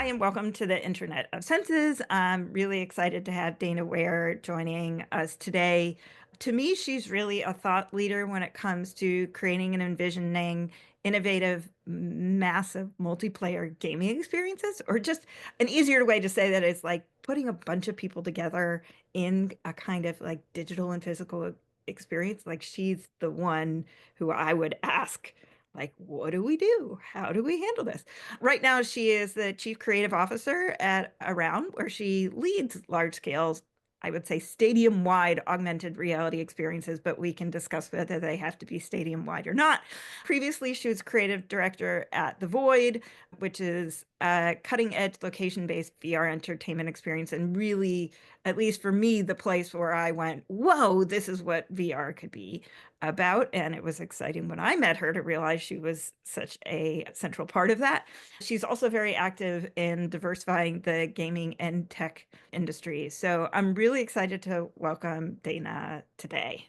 Hi, and welcome to the Internet of Senses. I'm really excited to have Dana Ware joining us today. To me, she's really a thought leader when it comes to creating and envisioning innovative, massive multiplayer gaming experiences, or just an easier way to say that is like putting a bunch of people together in a kind of like digital and physical experience. Like she's the one who I would ask, like, what do we do? How do we handle this? Right now, she is the chief creative officer at Around, where she leads large scale, I would say stadium wide augmented reality experiences, but we can discuss whether they have to be stadium wide or not. Previously, she was creative director at The Void, which is a cutting edge location based VR entertainment experience. And really, at least for me, the place where I went, whoa, this is what VR could be about. And it was exciting when I met her to realize she was such a central part of that. She's also very active in diversifying the gaming and tech industry. So I'm really excited to welcome Dana today.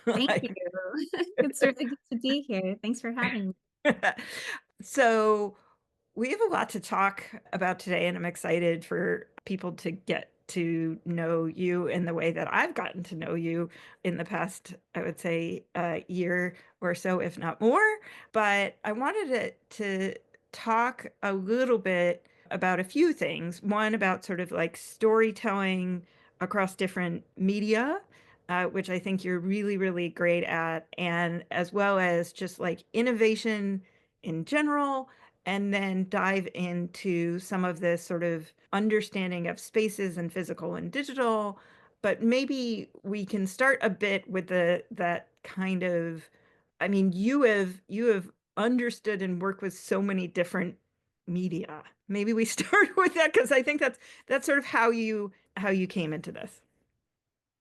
Thank you. It's really good to be here. Thanks for having me. So we have a lot to talk about today, and I'm excited for people to get to know you in the way that I've gotten to know you in the past, I would say, year or so, if not more. But I wanted to talk a little bit about a few things. One, about sort of like storytelling across different media. Which I think you're really, really great at, and as well as just like innovation in general, and then dive into some of this sort of understanding of spaces and physical and digital. But maybe we can start a bit with the that kind of, I mean, you have understood and worked with so many different media. Maybe we start with that because I think that's sort of how you came into this.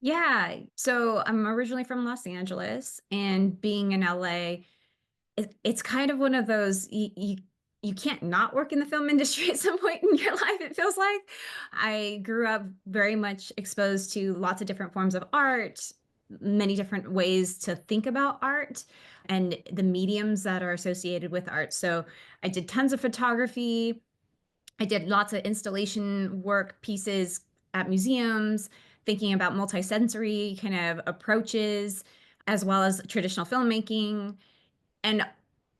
Yeah. So I'm originally from Los Angeles, and being in LA, it's kind of one of those you can't not work in the film industry at some point in your life, it feels like. I grew up very much exposed to lots of different forms of art, many different ways to think about art and the mediums that are associated with art. So I did tons of photography. I did lots of installation work pieces at museums, thinking about multisensory kind of approaches, as well as traditional filmmaking. And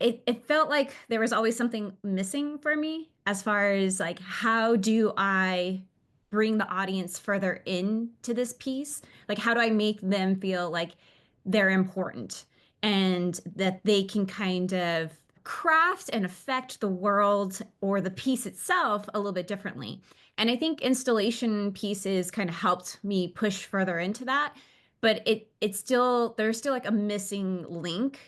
it felt like there was always something missing for me as far as like, how do I bring the audience further into this piece? Like, how do I make them feel like they're important and that they can kind of craft and affect the world or the piece itself a little bit differently? And I think installation pieces kind of helped me push further into that. But it's still, there's still like a missing link,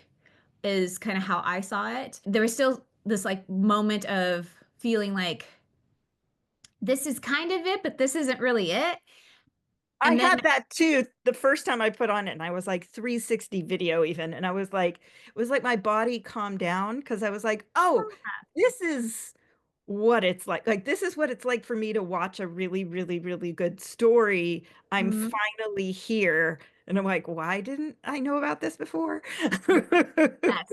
is kind of how I saw it. There was still this like moment of feeling like this is kind of it, but this isn't really it. I And then, had that too the first time I put on it, and I was like 360 video even, and I was like, it was like my body calmed down because I was like, oh, this is what it's like. Like this is what it's like for me to watch a really, really, really good story. I'm mhm, finally here. And I'm like, why didn't I know about this before? yes,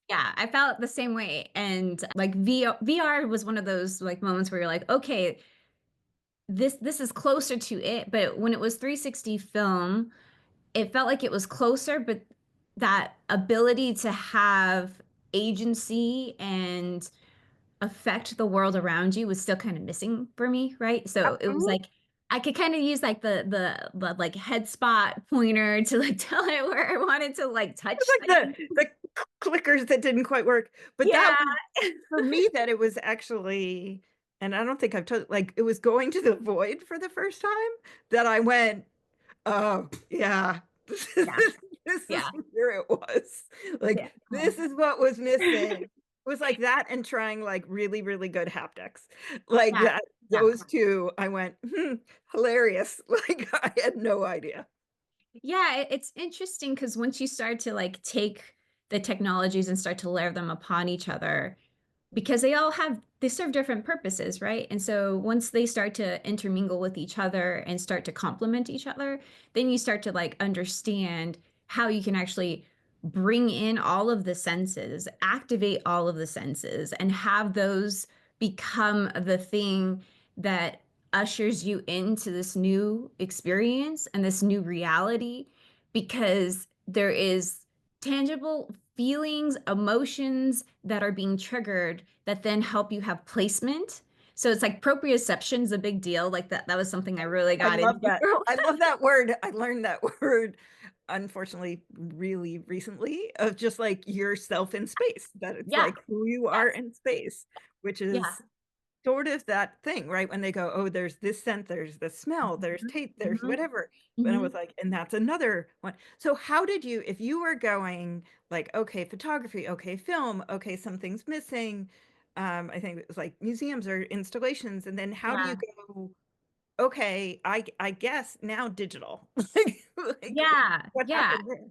yeah, I felt the same way. And like VR was one of those like moments where you're like, okay, this is closer to it. But when it was 360 film, it felt like it was closer, but that ability to have agency and affect the world around you was still kind of missing for me, right? So it was Absolutely. like I could kind of use like the like head spot pointer to like tell it where I wanted to like It's touch like things. the clickers that didn't quite work. But that Yeah. was for me that it was actually, and I don't think I've told, like it was going to the void for the first time that I went, oh yeah, Yeah. this is Yeah. where it was. Yeah. Like this is what was missing. It was like that and trying like really, really good haptics. Like Yeah. that, Yeah. those two, I went, hilarious. Like I had no idea. Yeah, it's interesting because once you start to like take the technologies and start to layer them upon each other, because they serve different purposes, right? And so once they start to intermingle with each other and start to complement each other, then you start to like understand how you can actually bring in all of the senses, activate all of the senses, and have those become the thing that ushers you into this new experience and this new reality, because there is tangible feelings, emotions that are being triggered that then help you have placement. So it's like proprioception is a big deal. Like that was something I really I got love into that. for a I while. love that word. I learned that word, unfortunately, really recently, of just like yourself in space, that it's Yeah. like who you are Yes. in space, which Yeah. is sort of that thing, right? When they go, oh, there's this scent, there's the smell, there's Mhm. taste, there's Mhm. whatever. And it was Mhm. like, and that's another one. So how did you, if you were going like, okay, photography, okay, film, okay, something's missing. I think it was like museums or installations. And then how do you Yeah. go, okay, I guess now digital. Like Yeah. what Yeah. happened there?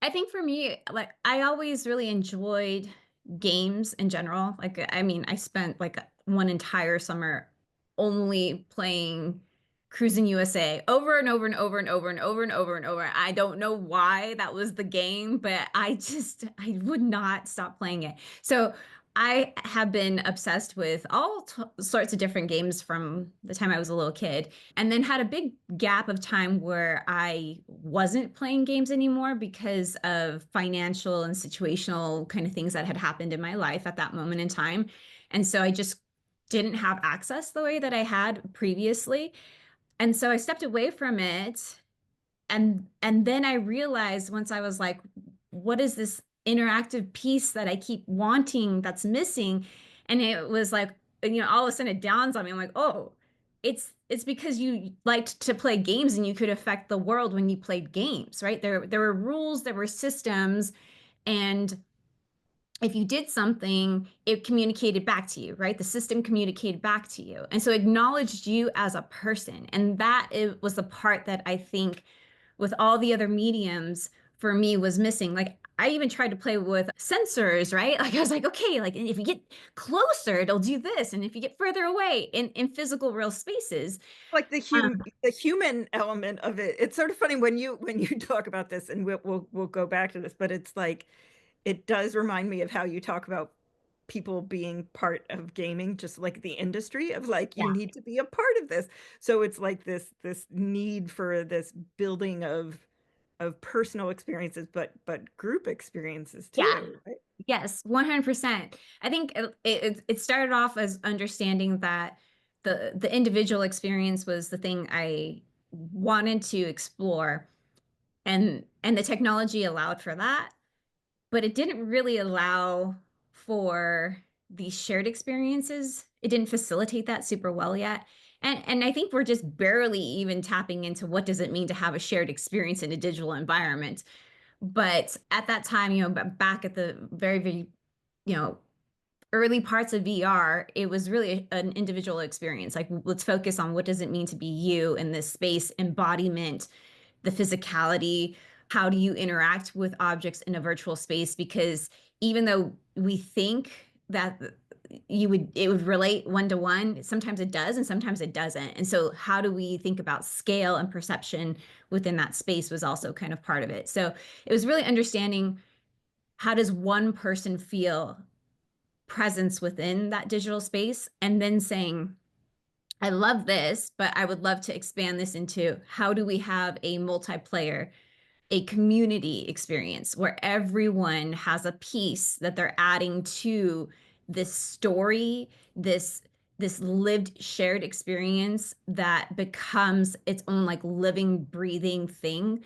I think for me, like I always really enjoyed games in general. Like I mean, I spent like one entire summer only playing Cruising USA over and over and over and over and over and over and over. I don't know why that was the game, but I would not stop playing it. So I have been obsessed with all sorts of different games from the time I was a little kid, and then had a big gap of time where I wasn't playing games anymore because of financial and situational kind of things that had happened in my life at that moment in time. And so I just didn't have access the way that I had previously. And so I stepped away from it, and then I realized once I was like, what is this interactive piece that I keep wanting that's missing? And it was like, all of a sudden it dawns on me. I'm like, oh, it's because you liked to play games and you could affect the world when you played games, right? There were rules, there were systems, and if you did something, it communicated back to you, right? The system communicated back to you. And so acknowledged you as a person. And that was the part that I think with all the other mediums for me was missing. Like I even tried to play with sensors, right? Like I was like, okay, like if you get closer, it'll do this. And if you get further away in physical real spaces. Like Um, the human element of it. It's sort of funny when you talk about this, and we'll go back to this, but it's like it does remind me of how you talk about people being part of gaming, just like the industry of like you yeah. need to be a part of this. So it's like this need for this building of personal experiences, but group experiences Yeah. too, right? Yes, 100%. I think it started off as understanding that the individual experience was the thing I wanted to explore, and the technology allowed for that, but it didn't really allow for these shared experiences. It didn't facilitate that super well yet. And I think we're just barely even tapping into what does it mean to have a shared experience in a digital environment. But at that time, back at the very, you know, early parts of VR, it was really an individual experience. Like, let's focus on what does it mean to be you in this space, embodiment, the physicality. How do you interact with objects in a virtual space? Because even though we think that it would relate one to one, sometimes it does and sometimes it doesn't. And so how do we think about scale and perception within that space was also kind of part of it. So it was really understanding, how does one person feel presence within that digital space, and then saying, I love this, but I would love to expand this into how do we have a multiplayer, a community experience where everyone has a piece that they're adding to this story, this lived shared experience that becomes its own like living breathing thing.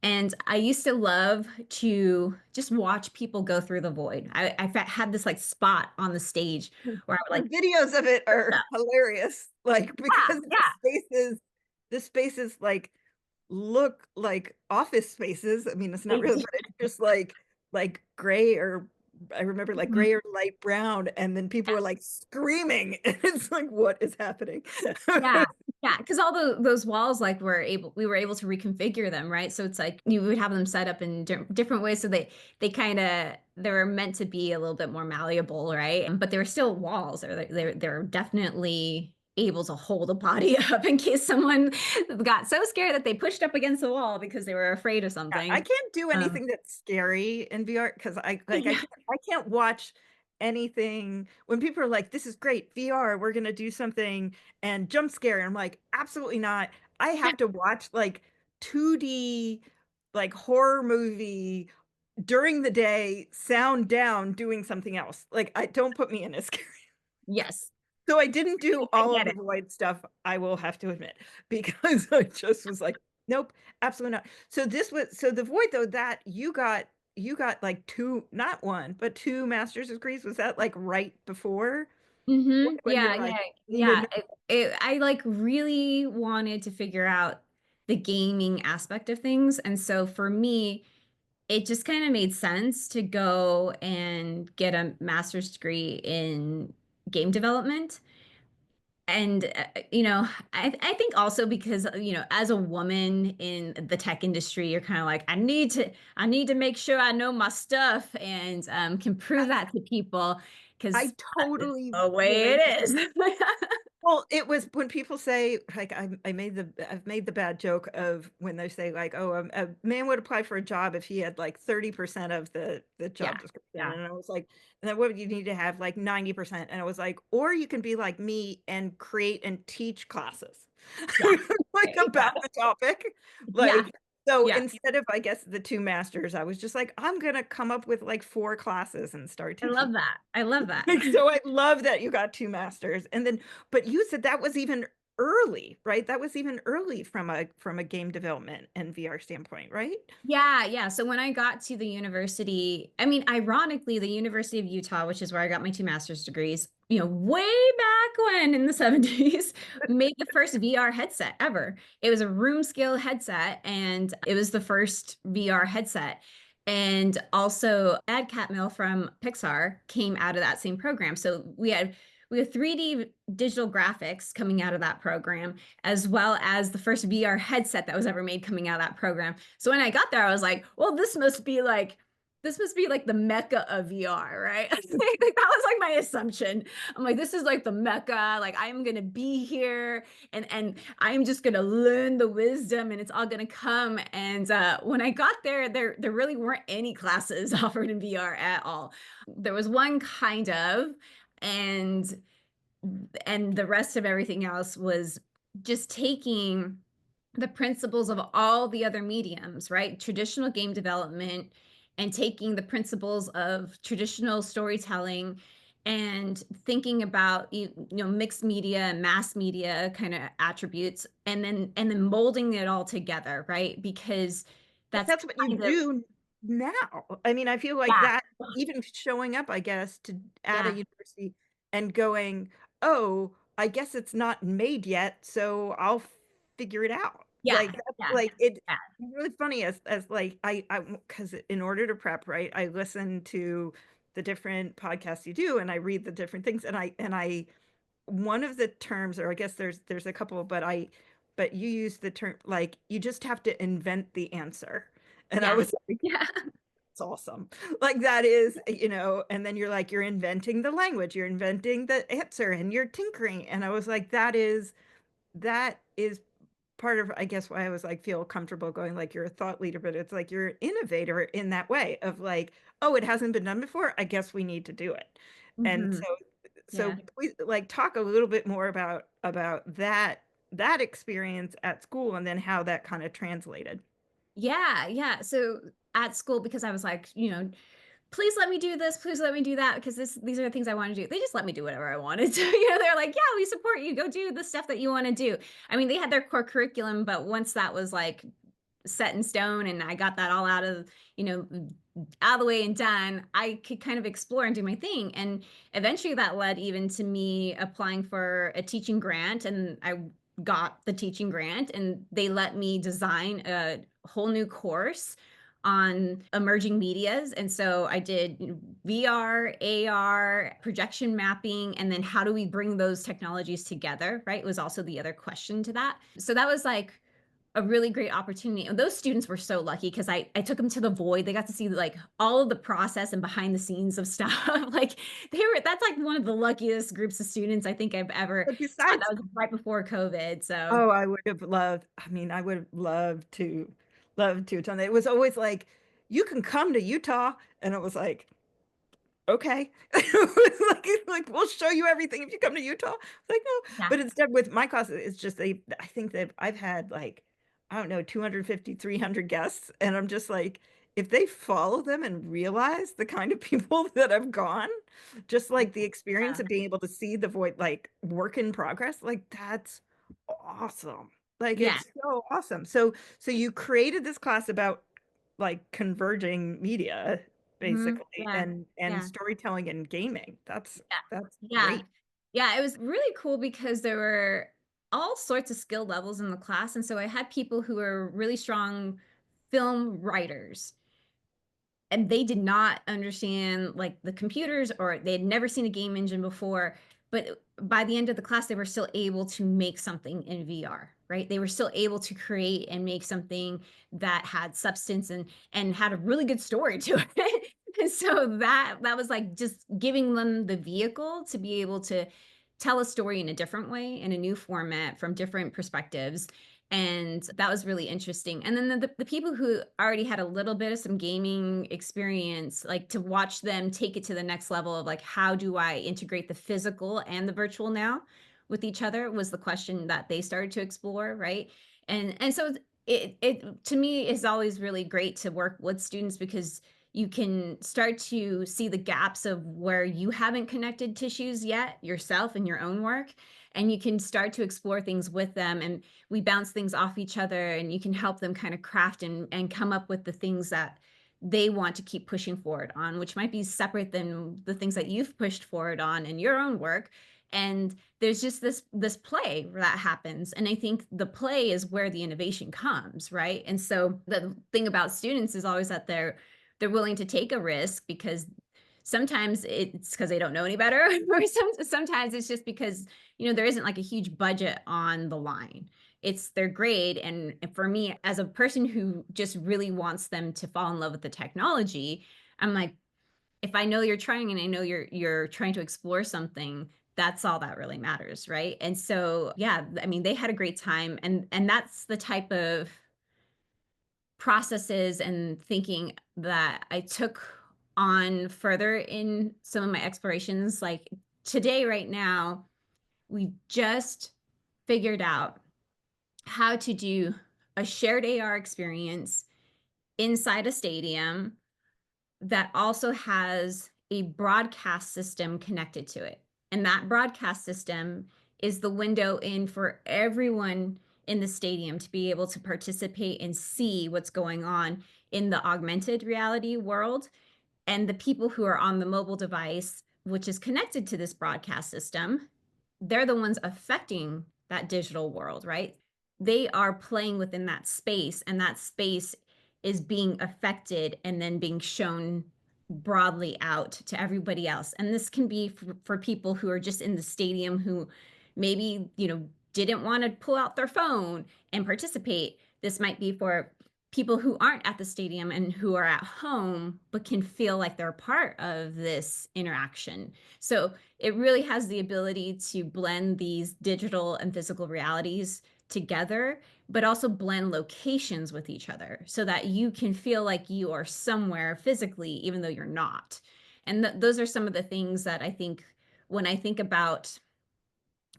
And I used to love to just watch people go through the void. I had this like spot on the stage where I would The like, videos of it are hilarious, like because yeah, the spaces like look like office spaces. I mean, it's not yeah, really, but it's just like gray or I remember like mhm, gray or light brown, and then people were yes. like screaming, and it's like, what is happening? Yeah. Yeah, because all those walls, like we were able to reconfigure them, right? So it's like you would have them set up in different ways, so they kind of they were meant to be a little bit more malleable, right? But they were still walls. They're definitely able to hold a body up in case someone got so scared that they pushed up against the wall because they were afraid of I something. can't do Um, anything that's scary in VR because I like yeah, I can't watch. anything when people are like, this is great, VR, we're gonna do something and jump scare. And I'm like, absolutely not. I have to watch like 2D like horror movie during the day, sound down, doing something else. Like, I don't put me in a scary. Yes, So I didn't do I all of get the it. void stuff, I will have to admit, because I just was like, nope, absolutely not. So this was so the void though that you got like two, not one, but two master's degrees. Was that like right before when Yeah, you're like in yeah. the I like really wanted to figure out the gaming aspect of things. And so for me, it just kind of made sense to go and get a master's degree in game development. And I think also because as a woman in the tech industry, you're kind of like I need to make sure I know my stuff and can prove that to people because I it's totally the way relate. it is. Well, it was when people say like I've made the bad joke of when they say like, oh, a man would apply for a job if he had like 30% of the job Yeah, description. yeah, And I was like, and then what would you need to have like 90%? And I was like, or you can be like me and create and teach classes yeah, like yeah, about the topic. yeah, Like so yeah. instead of I guess the two masters, I was just like, I'm gonna come up with like four classes and start I teaching. love that. I love that. Like, so I love that you got two masters. And then, but you said that was even early, right? That was even early from a game development and VR standpoint, right? Yeah, yeah. So when I got to the university, I mean, ironically, the University of Utah, which is where I got my two master's degrees, way back when in the 70s, made the first VR headset ever. It was a room scale headset, and it was the first VR headset. And also, Ed Catmull from Pixar came out of that same program. So we had 3D digital graphics coming out of that program, as well as the first VR headset that was ever made coming out of that program. So when I got there, I was like, well, this must be like the mecca of VR, right? Like, that was like my assumption. I'm like, this is like the mecca. Like I am gonna be here and I'm just gonna learn the wisdom and it's all gonna come. And when I got there, there really weren't any classes offered in VR at all. There was one kind of, and the rest of everything else was just taking the principles of all the other mediums, right? Traditional game development and taking the principles of traditional storytelling and thinking about mixed media and mass media kind of attributes and then molding it all together, right? Because But that's that's what you kind of do now. I mean, I feel like yeah, that even showing up, I guess, to at a yeah, university and going, oh, I guess it's not made yet, so I'll figure it out. yeah, Like that's yeah, like it's yeah, really funny as like I because in order to prep, right, I listen to the different podcasts you do and I read the different things and I one of the terms, or I guess there's a couple, but you use the term like you just have to invent the answer. And I yeah, was like, yeah, it's awesome. Like that is, and then you're like, you're inventing the language, you're inventing the answer and you're tinkering. And I was like, that is part of, I guess, why I was like, feel comfortable going like you're a thought leader, but it's like you're an innovator in that way of like, oh, it hasn't been done before. I guess we need to do it. And hmm so yeah. please like talk a little bit more about that experience at school and then how that kind of translated. Yeah, yeah. So at school, because I was like, please let me do this, please let me do that, because these are the things I want to do. They just let me do whatever I wanted to. They're like, yeah, we support you. Go do the stuff that you want to do. I mean, they had their core curriculum, but once that was like set in stone and I got that all out of the way and done, I could kind of explore and do my thing. And eventually that led even to me applying for a teaching grant, and I got the teaching grant and they let me design a whole new course on emerging medias. And so I did VR, AR, projection mapping, and then how do we bring those technologies together, right? Was also the other question to that. So that was like a really great opportunity. And those students were so lucky because I took them to the void. They got to see like all of the process and behind the scenes of stuff. Like that's like one of the luckiest groups of students I think I've ever But taught. besides, That was right before COVID. So oh, I would have loved, I mean, I would have loved to attend. It was always like, you can come to Utah. And it was like, okay. Like we'll show you everything if you come to Utah. Like, no, Yeah. but instead with my classes, it's just I think that I've had like, I don't know, 250, 300 guests. And I'm just like, if they follow them and realize the kind of people that have gone, just like the experience Yeah. of being able to see the void, like work in progress, like that's awesome. Like Yeah. it's so awesome. So you created this class about like converging media basically Yeah. and Yeah. storytelling and gaming. Yeah. That's Yeah. great. Yeah, it was really cool because there were all sorts of skill levels in the class. And so I had people who were really strong film writers, and they did not understand like the computers, or they had never seen a game engine before. But by the end of the class, they were still able to make something in VR, right? They were still able to create and make something that had substance and had a really good story to it. And so that was like just giving them the vehicle to be able to tell a story in a different way, in a new format, from different perspectives. And that was really interesting. And then the people who already had a little bit of some gaming experience, like to watch them take it to the next level of like, how do I integrate the physical and the virtual now with each other, was the question that they started to explore, right? And so it to me is always really great to work with students, because you can start to see the gaps of where you haven't connected tissues yet yourself in your own work, and you can start to explore things with them, and we bounce things off each other, and you can help them kind of craft and come up with the things that they want to keep pushing forward on, which might be separate than the things that you've pushed forward on in your own work. And there's just this play that happens, and I think the play is where the innovation comes, right? And so the thing about students is always that they're willing to take a risk, because sometimes it's because they don't know any better, or sometimes it's just because there isn't like a huge budget on the line. It's their grade. And for me, as a person who just really wants them to fall in love with the technology, I'm like, if I know you're trying, and I know you're trying to explore something, that's all that really matters, right? And so yeah, I mean, they had a great time, and that's the type of processes and thinking that I took on further in some of my explorations. Like today, right now, we just figured out how to do a shared AR experience inside a stadium that also has a broadcast system connected to it. And that broadcast system is the window in for everyone in the stadium to be able to participate and see what's going on in the augmented reality world. And the people who are on the mobile device, which is connected to this broadcast system, they're the ones affecting that digital world, right? They are playing within that space, and that space is being affected and then being shown broadly out to everybody else. And this can be for people who are just in the stadium, who maybe, didn't want to pull out their phone and participate. This might be for people who aren't at the stadium and who are at home but can feel like they're part of this interaction. So it really has the ability to blend these digital and physical realities together, but also blend locations with each other so that you can feel like you are somewhere physically, even though you're not. And those are some of the things that I think when I think about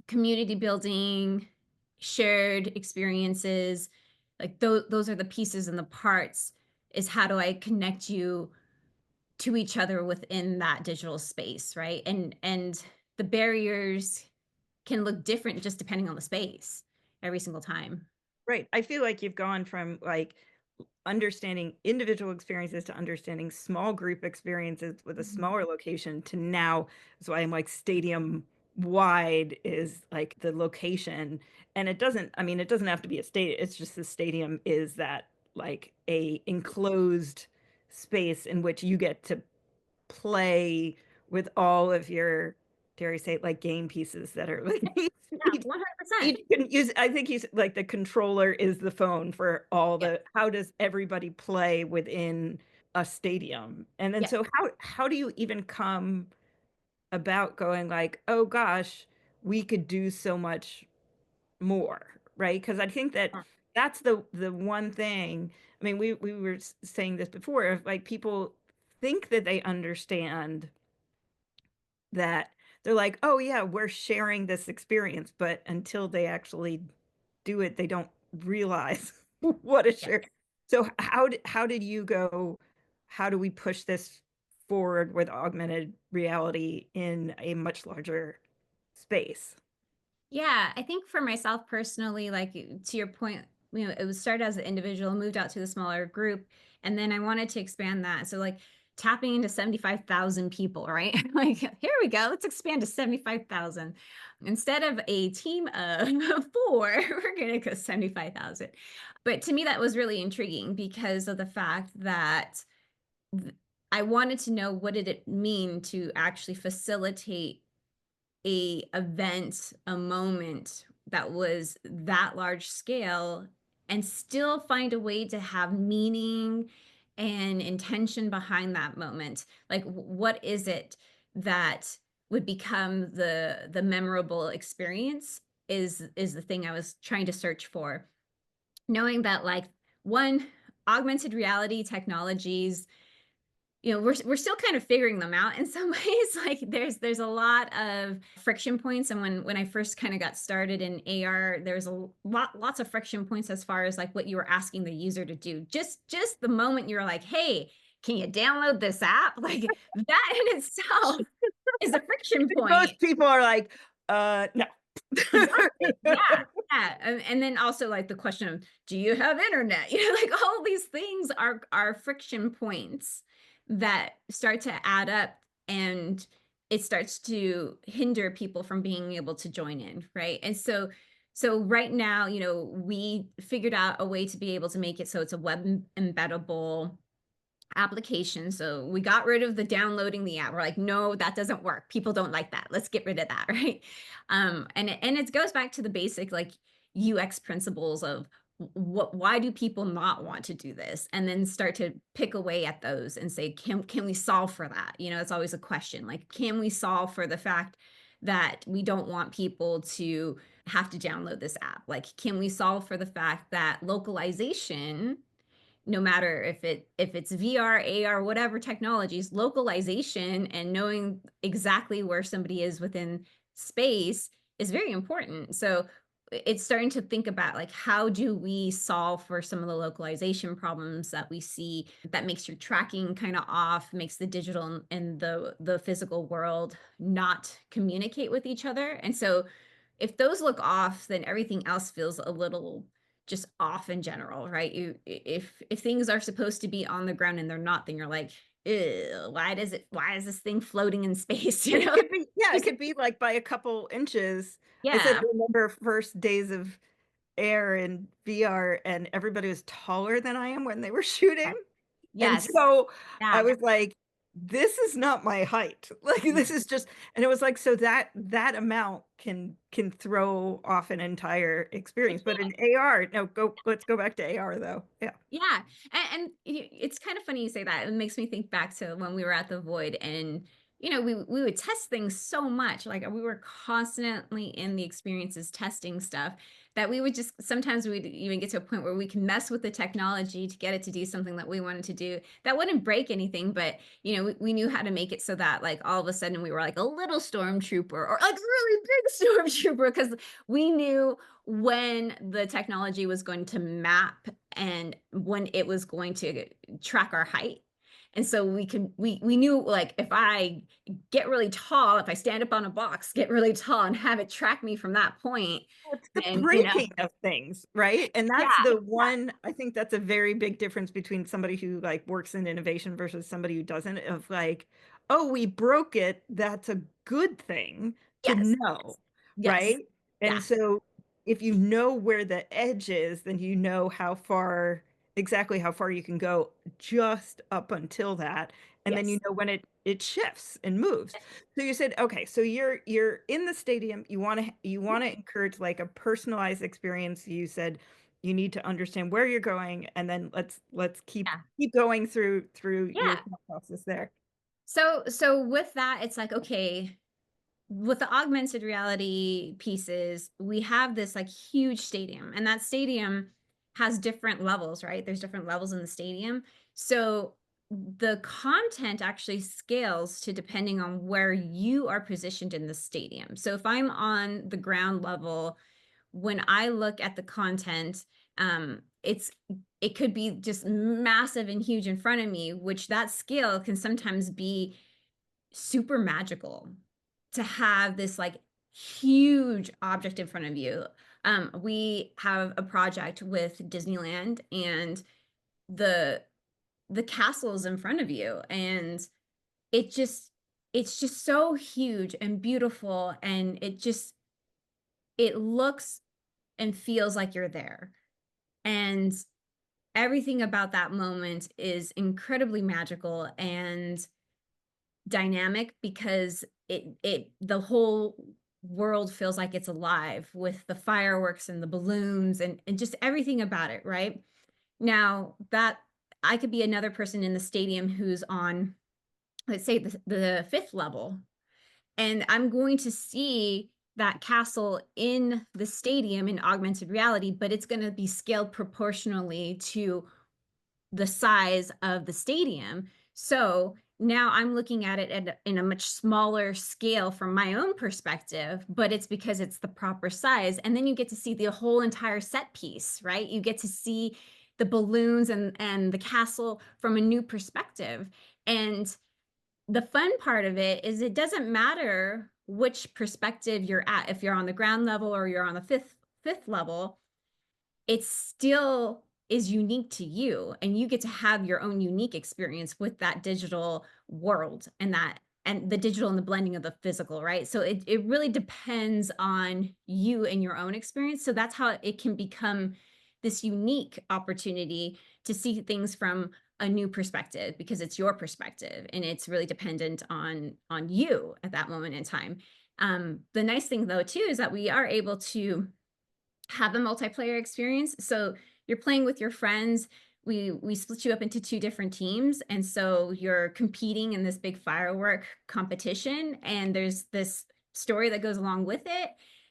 community building, shared experiences, like those are the pieces and the parts, is how do I connect you to each other within that digital space, right? And the barriers can look different just depending on the space every single time. Right. I feel like you've gone from like understanding individual experiences to understanding small group experiences with a Mhm. smaller location to now, that's why I'm like stadium wide is like the location. And it doesn't, I mean, it doesn't have to be a stadium. It's just the stadium is that like a enclosed space in which you get to play with all of your, dare I say, like game pieces that are like Yeah, 100%. each can use. I think he's like the controller is the phone for all Yeah, the. How does everybody play within a stadium? And then yeah, so how do you even come about going like, oh gosh, we could do so much more, right? Because I think that yeah, that's the one thing. I mean, we were saying this before, if like people think that they understand that they're like, "Oh, yeah, we're sharing this experience," but until they actually do it, they don't realize what a Yeah. share. So how did you go, "How do we push this forward with augmented reality in a much larger space?" Yeah, I think for myself personally, like to your point, it was started as an individual, moved out to the smaller group, and then I wanted to expand that. So like tapping into 75,000 people, right? Like, here we go, let's expand to 75,000. Instead of a team of four, we're going to go 75,000. But to me, that was really intriguing because of the fact that th- I wanted to know what did it mean to actually facilitate a event, a moment that was that large scale and still find a way to have meaning and intention behind that moment. Like what is it that would become the memorable experience is the thing I was trying to search for. Knowing that like one augmented reality technologies, we're still kind of figuring them out in some ways. Like there's a lot of friction points, and when I first kind of got started in AR, there's lots of friction points as far as like what you were asking the user to do. Just the moment you're like, hey, can you download this app? Like that in itself is a friction Most point. people are like, no." Exactly. Yeah. Yeah. And then also like the question of, do you have internet? Like all these things are friction points that start to add up, and it starts to hinder people from being able to join in, right? And so right now, we figured out a way to be able to make it so it's a web embeddable application. So we got rid of the downloading the app. We're like, no, that doesn't work. People don't like that. Let's get rid of that, right? And it goes back to the basic like UX principles of why do people not want to do this, and then start to pick away at those and say, can we solve for that? It's always a question, like, can we solve for the fact that we don't want people to have to download this app? Like, can we solve for the fact that localization, no matter if it's VR, AR, whatever technologies, localization and knowing exactly where somebody is within space is very important. So it's starting to think about like, how do we solve for some of the localization problems that we see that makes your tracking kind of off, makes the digital and the physical world not communicate with each other. And so if those look off, then everything else feels a little just off in general, right? If things are supposed to be on the ground and they're not, then you're like, ew, why is this thing floating in space? And it could be, yeah, it Just could be like by a couple inches. I said, I yeah. remember first days of air and VR, and everybody was taller than I am when they were shooting. Yes. And Yes. so I Yeah. was like, this is not my height. Like this is just, and it was like, so that amount can throw off an entire It experience. But can. in AR, no, let's go back to AR though. Yeah. Yeah, and it's kind of funny you say that. It makes me think back to when we were at the Void, and we would test things so much. Like we were constantly in the experiences testing stuff that we would just sometimes we'd even get to a point where we can mess with the technology to get it to do something that we wanted to do that wouldn't break anything, but we knew how to make it so that like all of a sudden we were like a little stormtrooper or like really big stormtrooper because we knew when the technology was going to map and when it was going to track our height. And so we knew like if I get really tall, if I stand up on a box, get really tall and have it track me from that point, It's the then breaking of things, right? And that's yeah, the one, I think that's a very big difference between somebody who like works in innovation versus somebody who doesn't, of like, oh, we broke it. That's a good thing to yes, know, yes, right? yeah, And so if you know where the edge is, then you know how far, exactly how far you can go just up until that. And then you yes, know when it shifts and moves. So you said, okay, so you're in the stadium. You want to encourage like a personalized experience. You said you need to understand where you're going, and then let's keep yeah, keep going through your yeah. thought process there. So with that, it's like, okay, with the augmented reality pieces, we have this like huge stadium, and that stadium has different levels, right? There's different levels in the stadium. So the content actually scales to depending on where you are positioned in the stadium. So if I'm on the ground level, when I look at the content, it could be just massive and huge in front of me, which that scale can sometimes be super magical to have this like huge object in front of you. We have a project with Disneyland, and the the castle is in front of you, and it just it's just so huge and beautiful, and it looks and feels like you're there. And everything about that moment is incredibly magical and dynamic because the whole world feels like it's alive with the fireworks and the balloons and just everything about it, right? Now, that I could be another person in the stadium who's on, let's say, the fifth level, and I'm going to see that castle in the stadium in augmented reality, but it's going to be scaled proportionally to the size of the stadium. So now I'm looking at it in a much smaller scale from my own perspective, but it's because it's the proper size. And then you get to see the whole entire set piece, right? You get to see the balloons and the castle from a new perspective. And the fun part of it is it doesn't matter which perspective you're at, if you're on the ground level or you're on the fifth level, it still is unique to you, and you get to have your own unique experience with that digital world and the digital and the blending of the physical, right? So it really depends on you and your own experience. So that's how it can become this unique opportunity to see things from a new perspective because it's your perspective and it's really dependent on you at that moment in time. The nice thing though too is that we are able to have a multiplayer experience. So you're playing with your friends. We split you up into two different teams, and so you're competing in this big firework competition. And there's this story that goes along with it,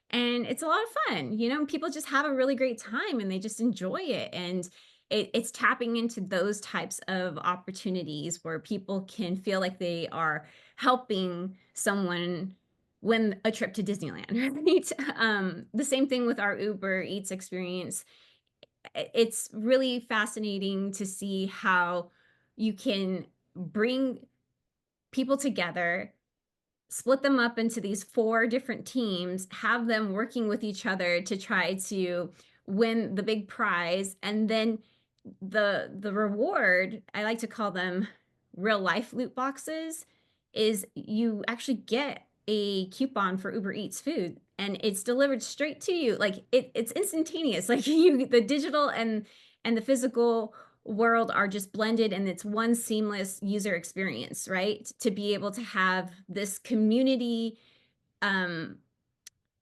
and it's a lot of fun. You know, people just have a really great time, and they just enjoy it. And it's tapping into those types of opportunities where people can feel like they are helping someone win a trip to Disneyland, right? The same thing with our Uber Eats experience. It's really fascinating to see how you can bring people together, split them up into these four different teams, have them working with each other to try to win the big prize, and then the reward, I like to call them real life loot boxes, is you actually get a coupon for Uber Eats food and it's delivered straight to you. Like it's instantaneous. Like you the digital and the physical world are just blended and it's one seamless user experience, right? To be able to have this community um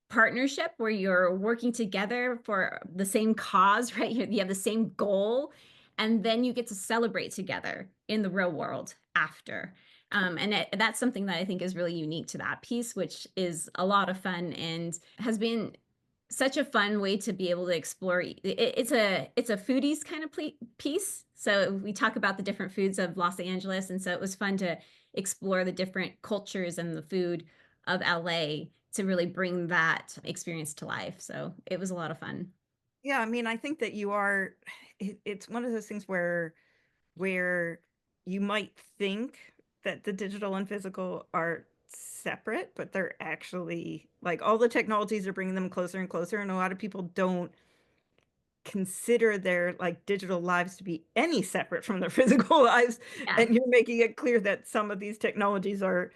partnership where you're working together for the same cause, right? You have the same goal, and then you get to celebrate together in the real world after. That's something that I think is really unique to that piece, which is a lot of fun and has been such a fun way to be able to explore. It's a foodies kind of piece. So we talk about the different foods of Los Angeles, and so it was fun to explore the different cultures and the food of LA to really bring that experience to life. So it was a lot of fun. Yeah, I mean, I think that it's one of those things where you might think that the digital and physical are separate, but they're actually like all the technologies are bringing them closer and closer, and a lot of people don't consider their like digital lives to be any separate from their physical lives. Yeah. And you're making it clear that some of these technologies are,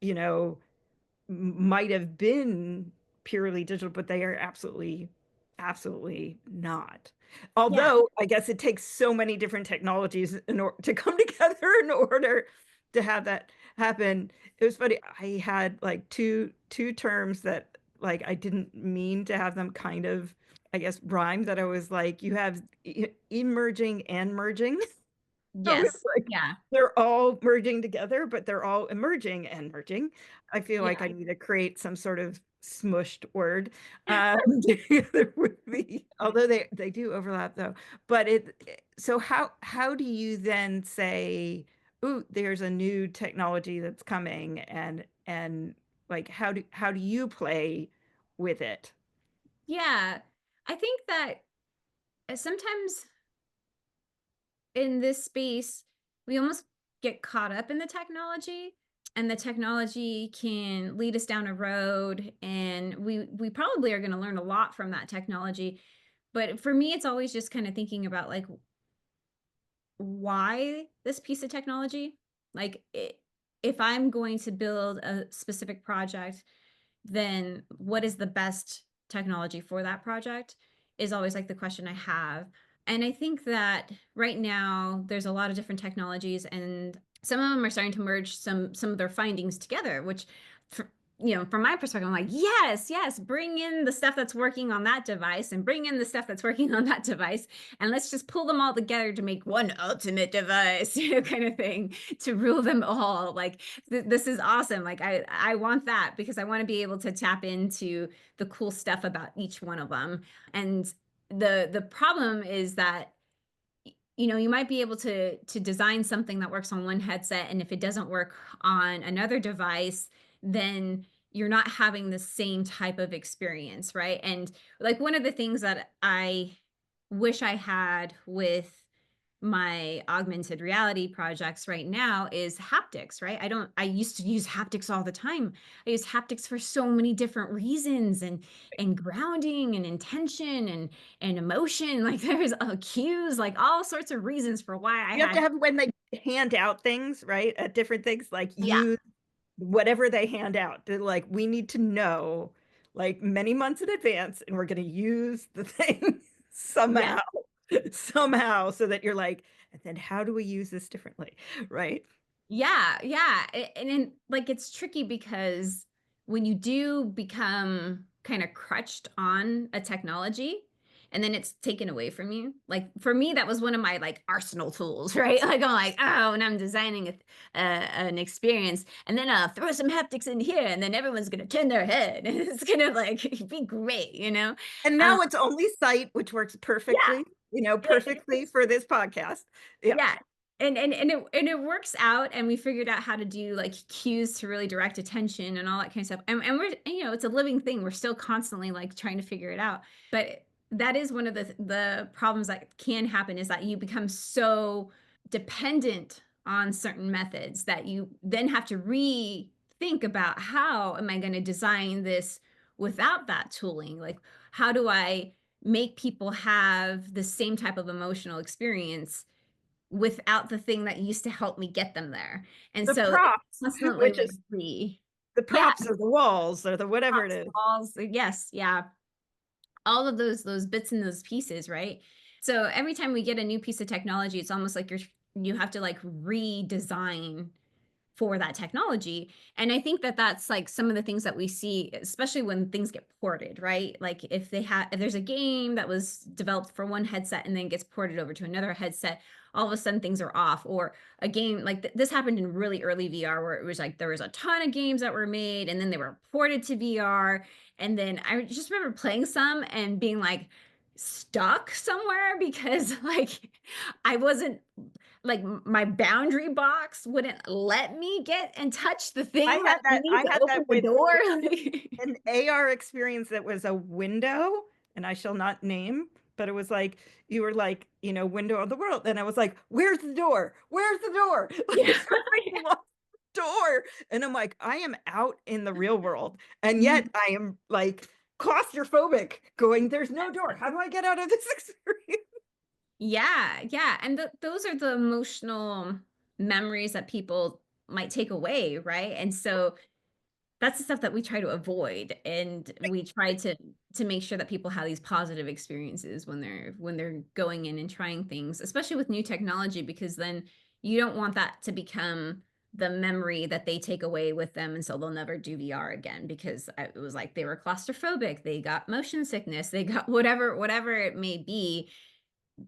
you know, might have been purely digital, but they are absolutely not. Yeah. Although I guess it takes so many different technologies in order to come together in order to have that happen. It was funny. I had like two terms that like I didn't mean to have them kind of, I guess, rhyme that I was like, you have emerging and merging. So it's Yes. like Yeah. they're all merging together, but they're all emerging and merging. I feel like I Yeah. need to create some sort of smushed word together with the, although they do overlap though. But so how do you then say, "Ooh, there's a new technology that's coming," and like how do you play with it? Yeah. I think that sometimes in this space, we almost get caught up in the technology, and the technology can lead us down a road, and we probably are going to learn a lot from that technology. But for me, it's always just kind of thinking about like why this piece of technology. Like if I'm going to build a specific project, then what is the best technology for that project is always like the question I have. And I think that right now there's a lot of different technologies, and some of them are starting to merge some of their findings together, which for, from my perspective, I'm like, yes, yes, bring in the stuff that's working on that device and bring in the stuff that's working on that device, and let's just pull them all together to make one ultimate device, kind of thing, to rule them all. Like this is awesome. Like I want that because I want to be able to tap into the cool stuff about each one of them. And the problem is that you might be able to design something that works on one headset, and if it doesn't work on another device, then you're not having the same type of experience, right? And like one of the things that I wish I had with my augmented reality projects right now is haptics, right? I used to use haptics all the time. I use haptics for so many different reasons, and grounding and intention and emotion. Like there's cues, like all sorts of reasons for why I You have to had. have when they hand out things, right? At different things, like Yeah. use whatever they hand out. They're like, we need to know like many months in advance, and we're going to use the thing Yes. somehow, somehow, so that you're like, and then how do we use this differently? Right. Yeah, yeah, and like, it's tricky because when you do become kinda crutched on a technology, and then it's taken away from you, like, for me, that was one of my, like, arsenal tools, right? Like, I'm like, "Oh, when I'm designing an experience, and then I'll throw some haptics in here, and then everyone's gonna turn their head, and it's gonna, like, be great," you know? And Um, now it's only sight, which works yeah, perfectly, it perfectly for this podcast. Yeah. Yeah, and it works out, and we figured out how to do, like, cues to really direct attention and all that kind of stuff, and we're it's a living thing, we're still constantly, like, trying to figure it out, but that is one of the problems that can happen is that you become so dependent on certain methods that you then have to rethink about, "How am I gonna design this without that tooling?" Like, how do I make people have the same type of emotional experience without the thing that used to help me get them there. And The so it's props, constantly which like is the yeah, props or the walls or the whatever it props, is. walls, yes, yeah. All of those bits and those pieces, right? So every time we get a new piece of technology, it's almost like you have to like redesign for that technology. And I think that that's like some of the things that we see, especially when things get ported, right? Like if there's a game that was developed for one headset and then gets ported over to another headset, all of a sudden things are off. Or a game like this happened in really early VR where it was like there was a ton of games that were made and then they were ported to VR. And then I just remember playing some and being like stuck somewhere because like I wasn't like my boundary box wouldn't let me get and touch the thing that I need I to had open that the with door. an AR experience that was a window, and I shall not name, but it was like you were like, window of the world. And I was like, where's the door? Where's the door? Like Yeah. I lost the door. And I'm like, I am out in the real world. And yet Mhm. I am like claustrophobic, going, there's no door. How do I get out of this experience? Yeah, yeah, and those are the emotional memories that people might take away, right? And so that's the stuff that we try to avoid, and we try to make sure that people have these positive experiences when they're going in and trying things, especially with new technology, because then you don't want that to become the memory that they take away with them, and so they'll never do VR again because it was like they were claustrophobic, they got motion sickness, they got whatever it may be,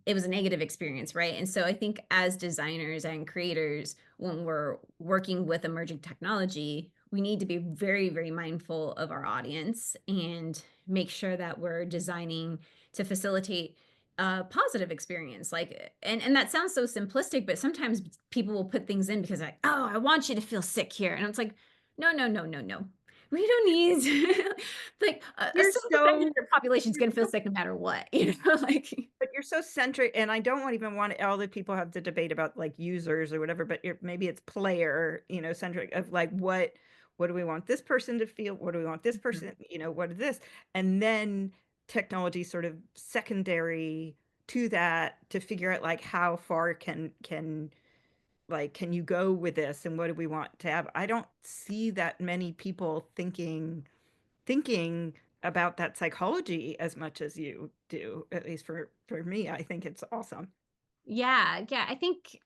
it was a negative experience, right? And so I think as designers and creators, when we're working with emerging technology, we need to be very, very mindful of our audience and make sure that we're designing to facilitate a positive experience. Like, and that sounds so simplistic, but sometimes people will put things in because like, oh, I want you to feel sick here. And it's like, no, no, no, no, no. We don't need like a You're certain percentage of so your population is you're going to feel so sick no matter what, you know, like. but you're so centric, and I don't want even want all the people have the debate about like users or whatever, but maybe it's player, centric of like what do we want this person to feel? What do we want this person, what is this? And then technology sort of secondary to that to figure out like how far can you go with this and what do we want to have? I don't see that many people thinking about that psychology as much as you do, at least for me. I think it's awesome. Yeah, yeah, I think,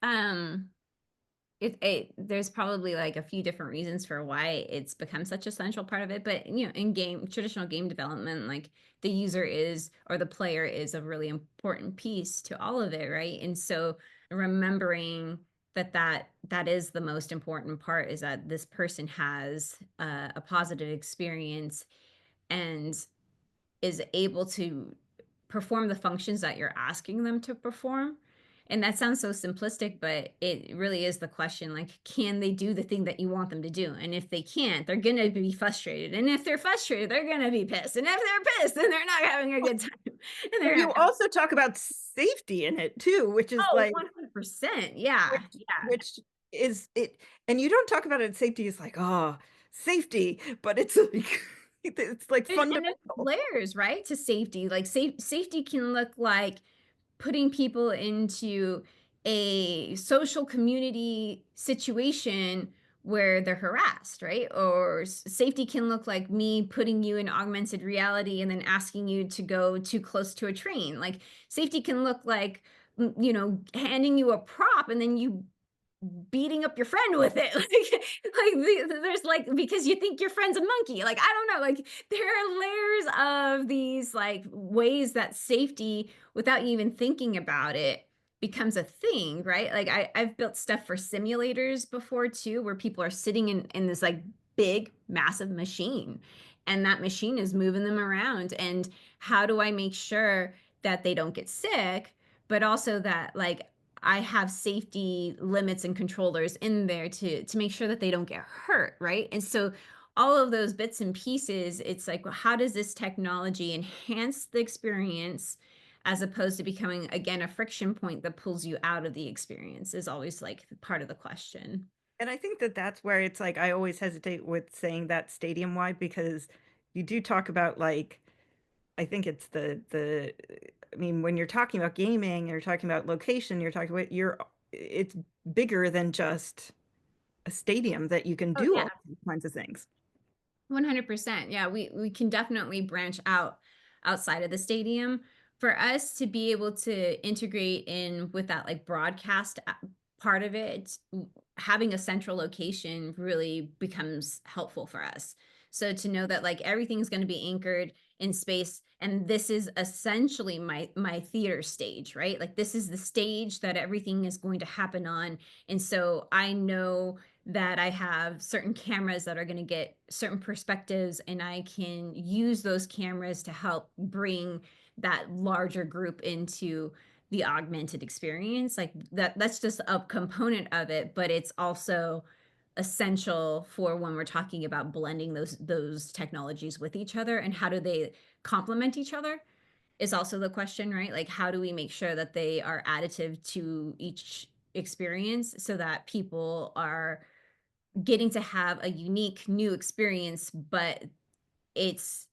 there's probably, like, a few different reasons for why it's become such a central part of it, but, in traditional game development, like, the user is or the player is a really important piece to all of it, right? And so remembering that is the most important part is that this person has a positive experience and is able to perform the functions that you're asking them to perform. And that sounds so simplistic, but it really is the question like, can they do the thing that you want them to do? And if they can't, they're going to be frustrated. And if they're frustrated, they're going to be pissed. And if they're pissed, then they're not having a good time. And But they're you not having, also talk about safety in it too, which is oh, like 100%. Yeah. which Yeah. which is it, and you don't talk about it. Safety is like, oh, safety, but it's like it's like And there's fundamental. layers, right, to safety. Like safety can look like putting people into a social community situation where they're harassed, right? Or safety can look like me putting you in augmented reality and then asking you to go too close to a train. Like safety can look like, handing you a prop and then you beating up your friend with it there's like because you think your friend's a monkey, like I don't know, like there are layers of these like ways that safety without you even thinking about it becomes a thing, right? Like I've built stuff for simulators before too where people are sitting in this like big massive machine and that machine is moving them around, and how do I make sure that they don't get sick but also that like I have safety limits and controllers in there to make sure that they don't get hurt, right? And so all of those bits and pieces, it's like, well, how does this technology enhance the experience as opposed to becoming again a friction point that pulls you out of the experience is always like part of the question. And I think that that's where it's like I always hesitate with saying that stadium wide, because you do talk about like I think it's the I mean, when you're talking about gaming, you're talking about location, you're talking about it's bigger than just a stadium that you can Oh do yeah. all these kinds of things. 100%. Yeah, we can definitely branch out outside of the stadium. For us to be able to integrate in with that like broadcast part of it, having a central location really becomes helpful for us. So to know that like everything's going to be anchored in space and this is essentially my theater stage, right? Like this is the stage that everything is going to happen on. And so I know that I have certain cameras that are going to get certain perspectives, and I can use those cameras to help bring that larger group into the augmented experience. Like that's just a component of it, but it's also essential for when we're talking about blending those technologies with each other and how do they complement each other is also the question, right? Like how do we make sure that they are additive to each experience so that people are getting to have a unique new experience, but it's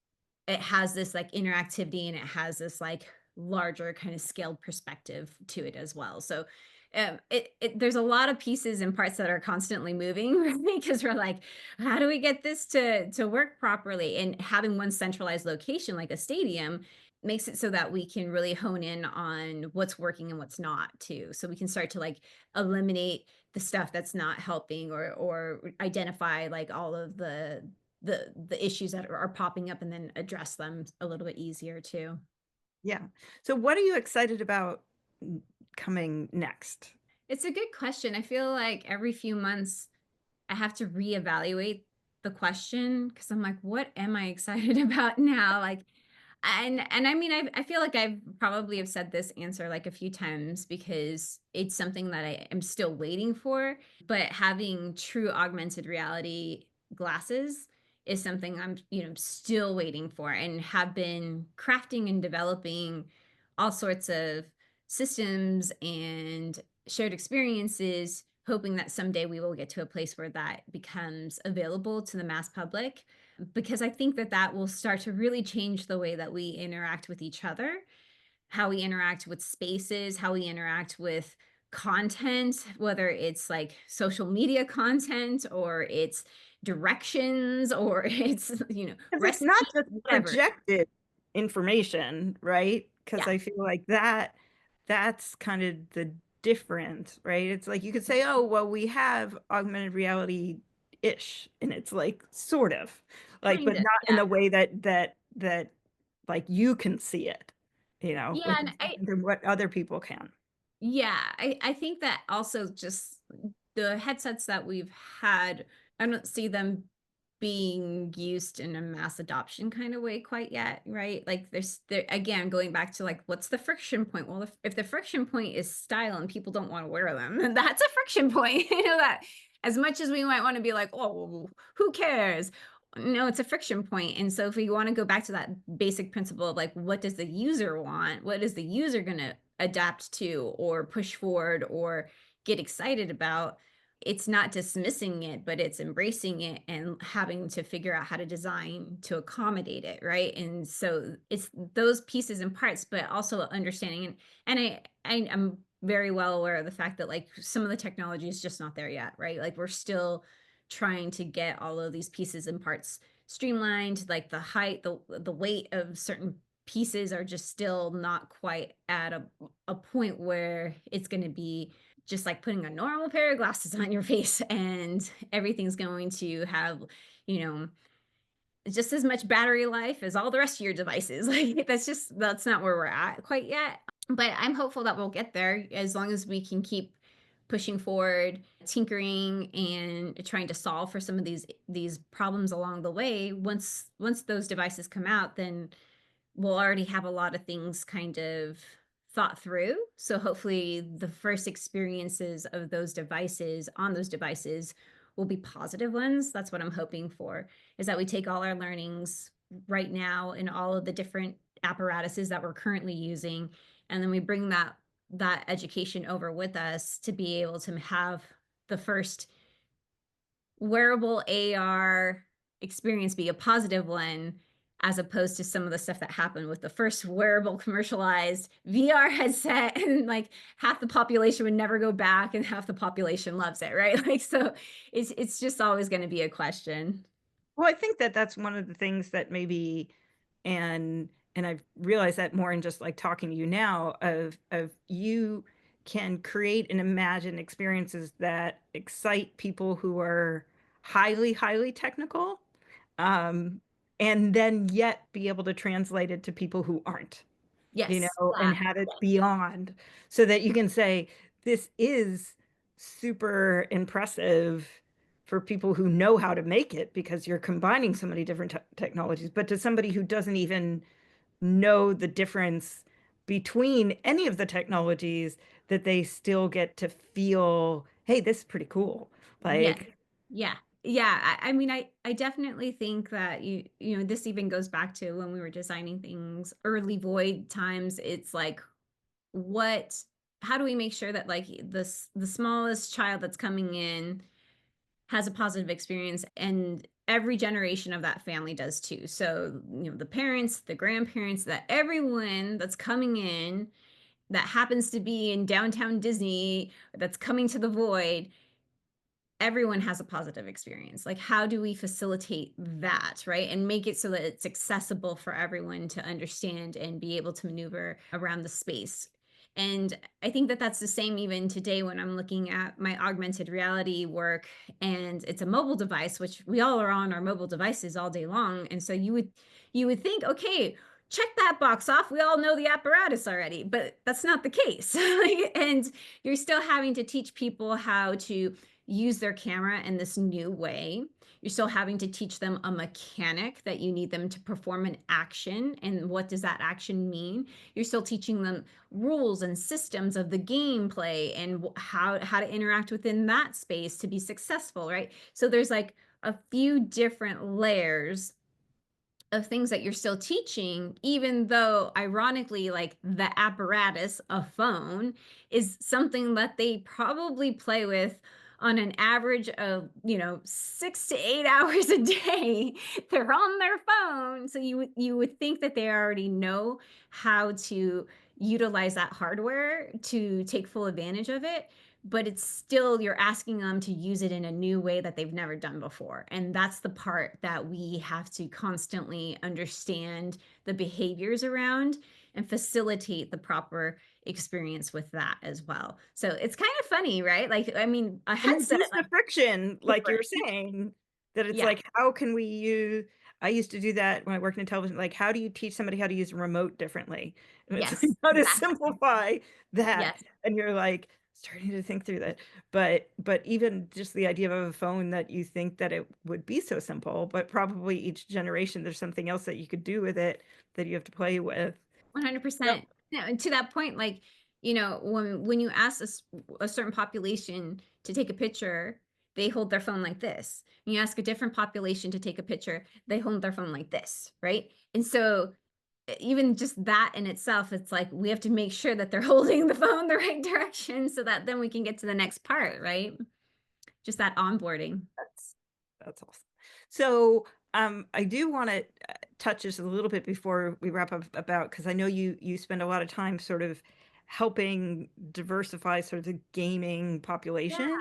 it has this like interactivity and it has this like larger kind of scaled perspective to it as well. So there's a lot of pieces and parts that are constantly moving right? Because we're like, how do we get this to work properly? And having one centralized location like a stadium makes it so that we can really hone in on what's working and what's not too. So we can start to like eliminate the stuff that's not helping or identify like all of the issues that are popping up and then address them a little bit easier too. Yeah. So what are you excited about coming next? It's a good question. I feel like every few months I have to reevaluate the question because I'm like, what am I excited about now? Like, and I mean, I feel like I've probably have said this answer like a few times because it's something that I am still waiting for. But having true augmented reality glasses is something I'm, still waiting for and have been crafting and developing all sorts of systems and shared experiences, hoping that someday we will get to a place where that becomes available to the mass public, because I think that that will start to really change the way that we interact with each other, how we interact with spaces, how we interact with content, whether it's like social media content or it's directions or it's, 'Cause it's not recipes, just whatever. projected information, right? Because Yeah, I feel like that's kind of the difference, right? It's like you could say, "Oh, well, we have augmented reality-ish," and it's like, sort of, like, kind but of. not in Yeah. a way that, like, you can see it, Yeah. which And is different than what other people can. Yeah, I think that also just the headsets that we've had, I don't see them being used in a mass adoption kind of way quite yet, right? Like there again, going back to like what's the friction point? Well, if the friction point is style and people don't want to wear them, then that's a friction point. That as much as we might want to be like, oh, well, who cares? No, it's a friction point. And so if we want to go back to that basic principle of like what does the user want? What is the user gonna adapt to or push forward or get excited about? It's not dismissing it, but it's embracing it and having to figure out how to design to accommodate it, right? And so it's those pieces and parts, but also understanding and I am very well aware of the fact that like some of the technology is just not there yet, right? Like we're still trying to get all of these pieces and parts streamlined, like the height, the weight of certain pieces are just still not quite at a point where it's going to be just like putting a normal pair of glasses on your face and everything's going to have, you know, just as much battery life as all the rest of your devices. Like that's not where we're at quite yet. But I'm hopeful that we'll get there as long as we can keep pushing forward, tinkering and trying to solve for some of these problems along the way. Once those devices come out, then we'll already have a lot of things kind of thought through. So hopefully the first experiences of those devices on those devices will be positive ones. That's what I'm hoping for, is that we take all our learnings right now in all of the different apparatuses that we're currently using, and then we bring that education over with us to be able to have the first wearable AR experience be a positive one, as opposed to some of the stuff that happened with the first wearable commercialized VR headset and like half the population would never go back and half the population loves it, right? Like so it's just always going to be a question. Well, I think that that's one of the things that maybe and I've realized that more in just like talking to you now of you can create and imagine experiences that excite people who are highly, highly technical, um, and then yet be able to translate it to people who aren't, Yes. and have it beyond so that you can say, this is super impressive for people who know how to make it because you're combining so many different technologies, but to somebody who doesn't even know the difference between any of the technologies, that they still get to feel, hey, this is pretty cool. Yes. Like, Yeah. Yeah. I mean, I definitely think that this even goes back to when we were designing things early void times. It's like, what, how do we make sure that like the smallest child that's coming in has a positive experience and every generation of that family does too. So, the parents, the grandparents, that everyone that's coming in that happens to be in downtown Disney that's coming to the void, everyone has a positive experience. Like, how do we facilitate that, right? And make it so that it's accessible for everyone to understand and be able to maneuver around the space. And I think that that's the same even today when I'm looking at my augmented reality work and it's a mobile device, which we all are on our mobile devices all day long. And so you would think, okay, check that box off. We all know the apparatus already, but that's not the case. And you're still having to teach people how to use their camera in this new way. You're still having to teach them a mechanic that you need them to perform an action. And what does that action mean? You're still teaching them rules and systems of the gameplay and how to interact within that space to be successful, right? So there's like a few different layers of things that you're still teaching, even though ironically, like the apparatus, a phone, is something that they probably play with on an average of 6 to 8 hours a day. They're on their phone, so you would think that they already know how to utilize that hardware to take full advantage of it, but it's still, you're asking them to use it in a new way that they've never done before. And that's the part that we have to constantly understand the behaviors around and facilitate the proper experience with that as well. So it's kind of funny, right? Like, I mean, a And headset, reduce the like friction, the like you're friction. saying, that it's Yeah. like, how can we use I used to do that when I worked in television, like, how do you teach somebody how to use a remote differently? And it's like, Yes, how to exactly. simplify that, Yes. and you're, like, starting to think through that. But even just the idea of a phone that you think that it would be so simple, but probably each generation, there's something else that you could do with it that you have to play with. So 100%. No, and to that point, like, when you ask a certain population to take a picture, they hold their phone like this. When you ask a different population to take a picture, they hold their phone like this, right? And so even just that in itself, it's like we have to make sure that they're holding the phone the right direction so that then we can get to the next part, right? Just that onboarding. That's that's awesome. So, I do want to touch just a little bit before we wrap up about because I know you spend a lot of time sort of helping diversify sort of the gaming Yeah. population,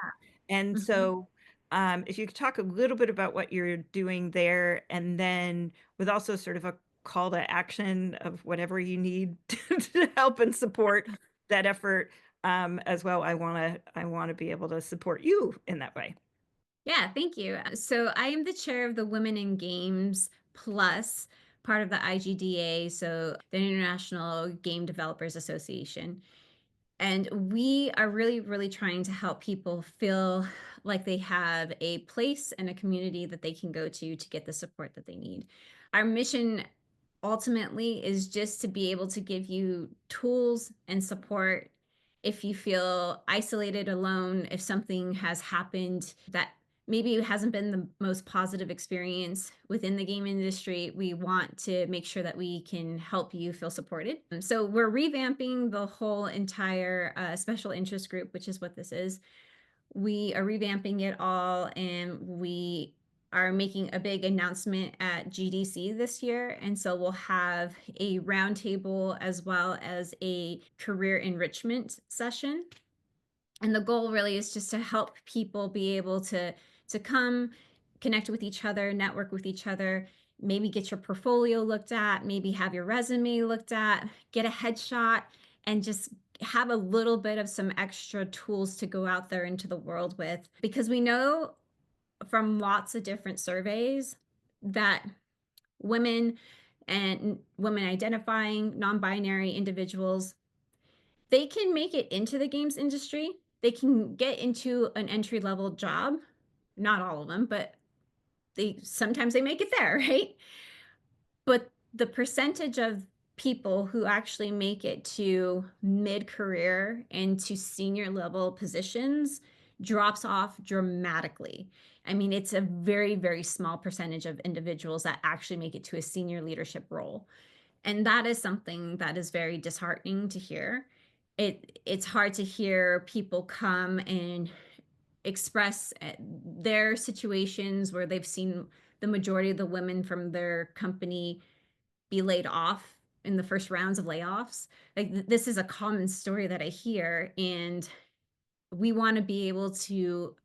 and Mhm. so if you could talk a little bit about what you're doing there, and then with also sort of a call to action of whatever you need to help and support that effort as well. I want to be able to support you in that way. Yeah, thank you. So I am the chair of the Women in Games Plus, part of the IGDA, so the International Game Developers Association. And we are really, really trying to help people feel like they have a place and a community that they can go to get the support that they need. Our mission ultimately is just to be able to give you tools and support if you feel isolated, alone, if something has happened that maybe it hasn't been the most positive experience within the game industry. We want to make sure that we can help you feel supported. So we're revamping the whole entire special interest group, which is what this is. We are revamping it all, and we are making a big announcement at GDC this year. And so we'll have a roundtable as well as a career enrichment session. And the goal really is just to help people be able to come connect with each other, network with each other, maybe get your portfolio looked at, maybe have your resume looked at, get a headshot, and just have a little bit of some extra tools to go out there into the world with, because we know from lots of different surveys that women and women identifying non-binary individuals, they can make it into the games industry. They can get into an entry level job. Not all of them, but they make it there, right? But the percentage of people who actually make it to mid-career and to senior level positions drops off dramatically. I mean, it's a very, very small percentage of individuals that actually make it to a senior leadership role. And that is something that is very disheartening to hear. It's hard to hear people come and express their situations where they've seen the majority of the women from their company be laid off in the first rounds of layoffs. Like this is a common story that I hear, and we want to be able to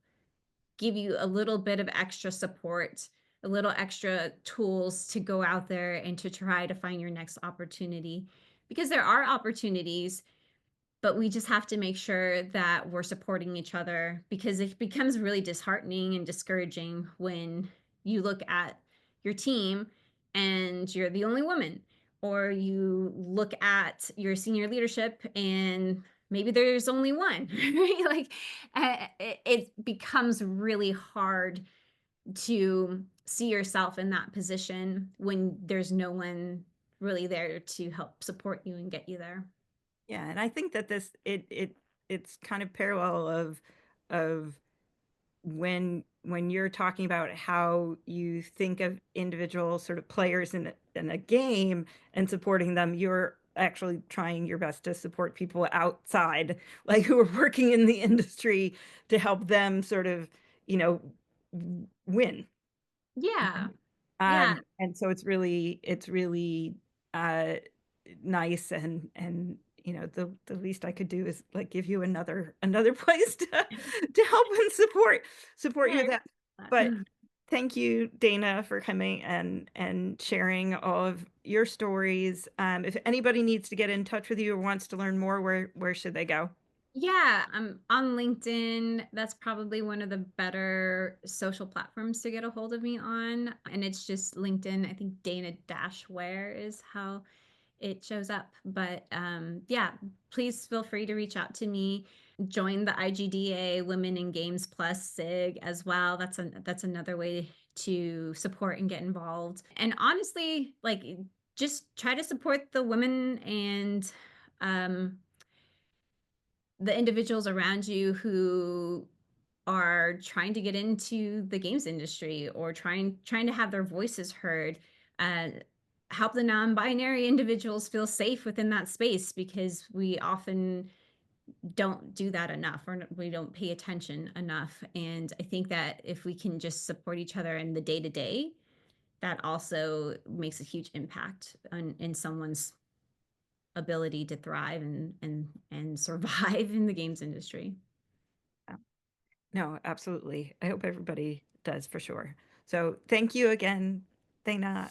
give you a little bit of extra support, a little extra tools to go out there and to try to find your next opportunity, because there are opportunities, but we just have to make sure that we're supporting each other, because it becomes really disheartening and discouraging when you look at your team and you're the only woman, or you look at your senior leadership and maybe there's only one, right? Like it becomes really hard to see yourself in that position when there's no one really there to help support you and get you there. Yeah, and I think that it's kind of parallel of when you're talking about how you think of individual sort of players in a game and supporting them, you're actually trying your best to support people outside, like who are working in the industry to help them sort of, you know, win. Yeah. Right. Yeah. And so it's really uh nice and the least I could do is like give you another place to help and support you with Yeah. that. But thank you, Dana, for coming and sharing all of your stories. If anybody needs to get in touch with you or wants to learn more, where should they go? Yeah, I'm on LinkedIn. That's probably one of the better social platforms to get a hold of me on. And it's just LinkedIn. I think Dana-Ware is how it shows up. But yeah, please feel free to reach out to me. Join the IGDA Women in Games Plus SIG as well. That's another way to support and get involved. And honestly, like just try to support the women and um the individuals around you who are trying to get into the games industry or trying to have their voices heard. uh, Help the non-binary individuals feel safe within that space because we often don't do that enough or we don't pay attention enough. And I think that if we can just support each other in the day to day, that also makes a huge impact in someone's ability to thrive and survive in the games industry. No, absolutely. I hope everybody does for sure. So thank you again, Dana.